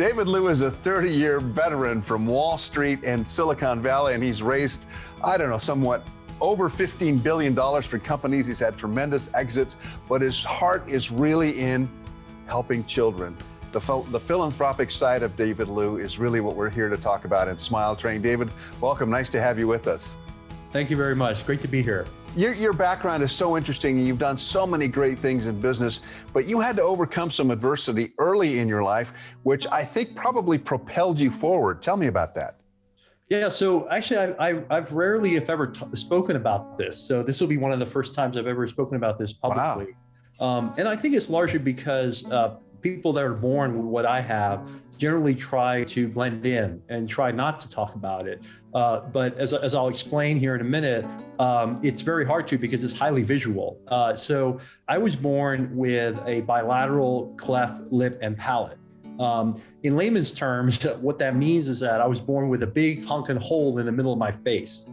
David Liu is a 30-year veteran from Wall Street and Silicon Valley, and he's raised, somewhat over $15 billion for companies. He's had tremendous exits, but his heart is really in helping children. The philanthropic side of David Liu is really what we're here to talk about in Smile Train. David, welcome. Nice to have you with us. Thank you very much. Great to be here. Your background is so interesting. You've done so many great things in business, but you had to overcome some adversity early in your life, which I think probably propelled you forward. Tell me about that. Yeah, so actually I've rarely, if ever, spoken about this. So this will be one of the first times I've ever spoken about this publicly. Wow. And I think it's largely because people that are born with what I have generally try to blend in and try not to talk about it. But as I'll explain here in a minute, it's very hard to because it's highly visual. So I was born with a bilateral cleft lip and palate. In layman's terms, what that means is that I was born with a big honking hole in the middle of my face.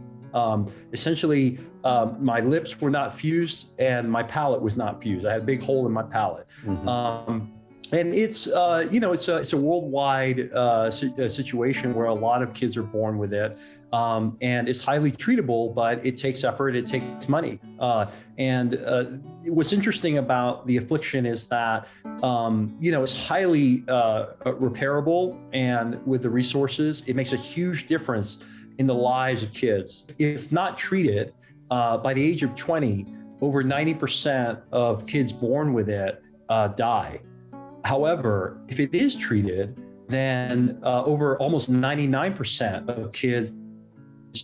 Essentially, my lips were not fused and my palate was not fused. I had a big hole in my palate. Mm-hmm. And it's it's a worldwide situation where a lot of kids are born with it, and it's highly treatable, but it takes effort, it takes money. And what's interesting about the affliction is that it's highly repairable, and with the resources, it makes a huge difference in the lives of kids. If not treated, by the age of 20, over 90% of kids born with it die. However, if it is treated, then over almost 99% of kids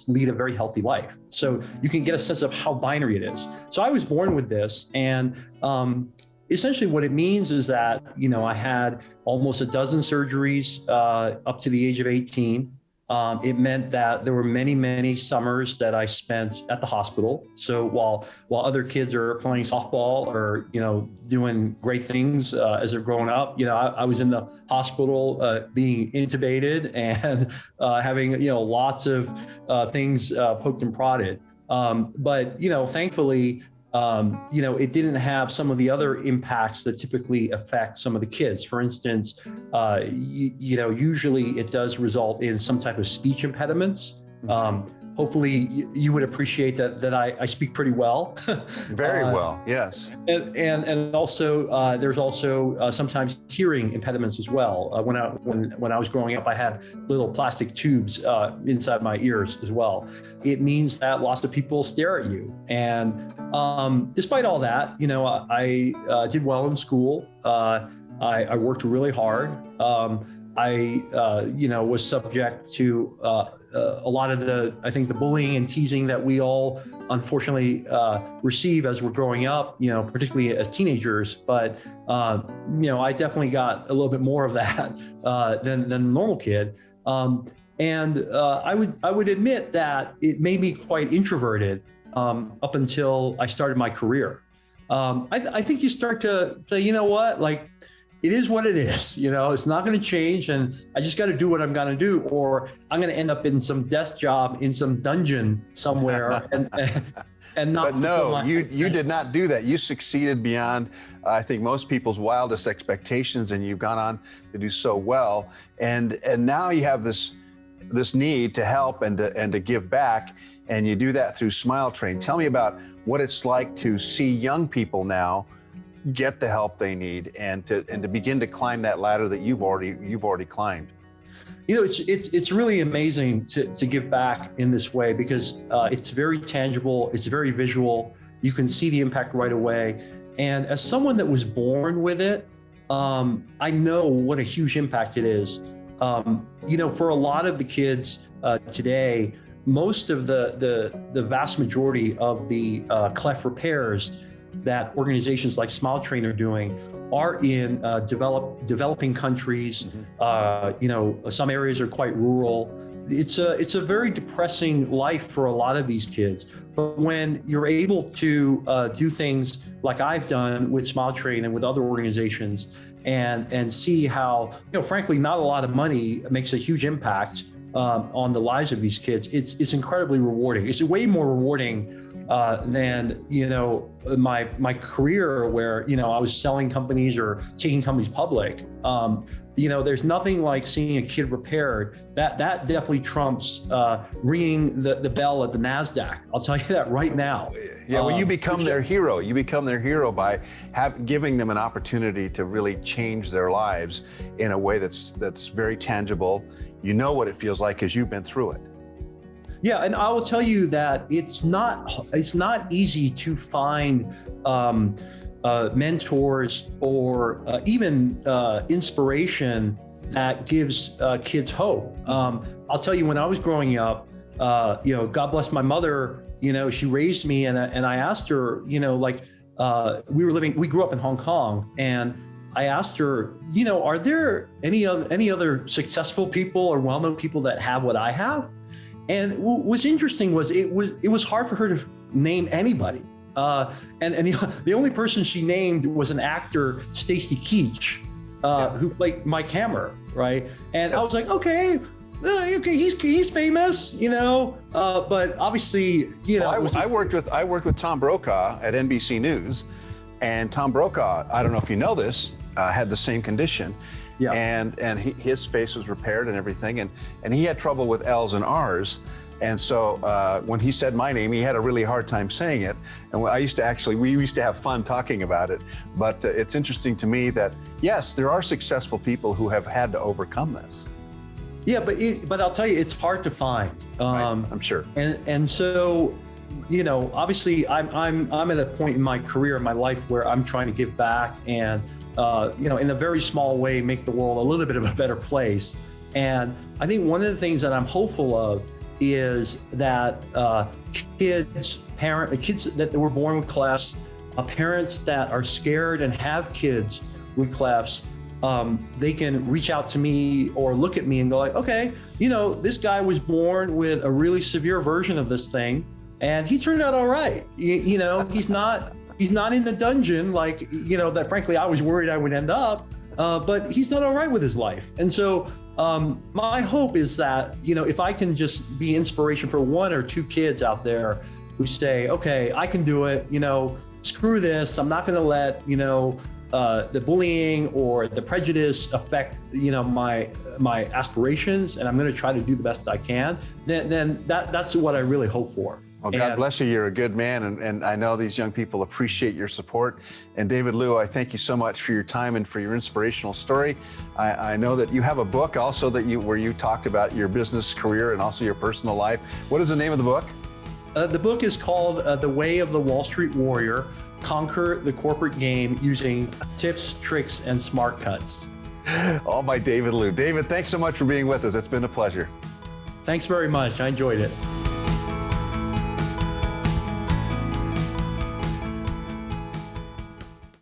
lead a very healthy life. So you can get a sense of how binary it is. So I was born with this, and essentially what it means is that, I had almost a dozen surgeries up to the age of 18. It meant that there were many, many summers that I spent at the hospital. So while other kids are playing softball or, doing great things as they're growing up, I was in the hospital being intubated and having, lots of things poked and prodded. But, thankfully, it didn't have some of the other impacts that typically affect some of the kids. For instance, usually it does result in some type of speech impediments. Hopefully you would appreciate that I speak pretty well. Very well, yes. And also there's also sometimes hearing impediments as well. When I was growing up, I had little plastic tubes inside my ears as well. It means that lots of people stare at you. And despite all that, I did well in school. I worked really hard. I was subject to a lot of the bullying and teasing that we all unfortunately receive as we're growing up, particularly as teenagers. But, I definitely got a little bit more of that than a normal kid. And I would admit that it made me quite introverted up until I started my career. I think you start to say, it is what it is, it's not going to change, and I just got to do what I'm going to do, or I'm going to end up in some desk job in some dungeon somewhere and not. But no, you did not do that. You succeeded beyond, I think, most people's wildest expectations, and you've gone on to do so well. And now you have this need to help and to give back, and you do that through Smile Train. Tell me about what it's like to see young people now get the help they need and to begin to climb that ladder that you've already climbed. It's really amazing to give back in this way because it's very tangible, it's very visual. You can see the impact right away. And as someone that was born with it, I know what a huge impact it is. For a lot of the kids today, most of the vast majority of the cleft repairs that organizations like Smile Train are doing are in developing countries. Some areas are quite rural. It's a very depressing life for a lot of these kids. But when you're able to do things like I've done with Smile Train and with other organizations, and see how, frankly, not a lot of money makes a huge impact on the lives of these kids, it's incredibly rewarding. It's way more rewarding than my career where I was selling companies or taking companies public. there's nothing like seeing a kid repaired. That definitely trumps ringing the bell at the NASDAQ. I'll tell you that right now. Yeah, well, you become their hero. You become their hero by giving them an opportunity to really change their lives in a way that's very tangible. You know what it feels like because you've been through it. Yeah, and I will tell you that it's not easy to find mentors or even inspiration that gives kids hope. I'll tell you, when I was growing up, God bless my mother. She raised me, and I asked her, we grew up in Hong Kong, and I asked her, are there any other successful people or well-known people that have what I have? And what's interesting was it was hard for her to name anybody. And the only person she named was an actor, Stacy Keach, who played Mike Hammer, right? And I was like, okay, he's famous, but obviously, I worked with Tom Brokaw at NBC News, and Tom Brokaw, I don't know if you know this, had the same condition. Yeah. And his face was repaired and everything, and he had trouble with L's and R's. And so when he said my name, he had a really hard time saying it. And we used to have fun talking about it. But it's interesting to me that, yes, there are successful people who have had to overcome this. Yeah, but I'll tell you, it's hard to find. Right, I'm sure. And so, obviously I'm at a point in my career, in my life, where I'm trying to give back and, in a very small way, make the world a little bit of a better place. And I think one of the things that I'm hopeful of is that kids that were born with clefts, parents that are scared and have kids with clefts, they can reach out to me or look at me and go like, okay, this guy was born with a really severe version of this thing, and he turned out all right. He's not in the dungeon like, that frankly I was worried I would end up, but he's done all right with his life. And so my hope is that, if I can just be inspiration for one or two kids out there who say, okay, I can do it, screw this. I'm not going to let, the bullying or the prejudice affect, my aspirations, and I'm going to try to do the best I can. Then that's what I really hope for. Well, God bless you. You're a good man, and I know these young people appreciate your support. And David Liu, I thank you so much for your time and for your inspirational story. I know that you have a book also where you talked about your business career and also your personal life. What is the name of the book? The book is called The Way of the Wall Street Warrior: Conquer the Corporate Game Using Tips, Tricks, and Smart Cuts. All by David Liu. David, thanks so much for being with us. It's been a pleasure. Thanks very much. I enjoyed it.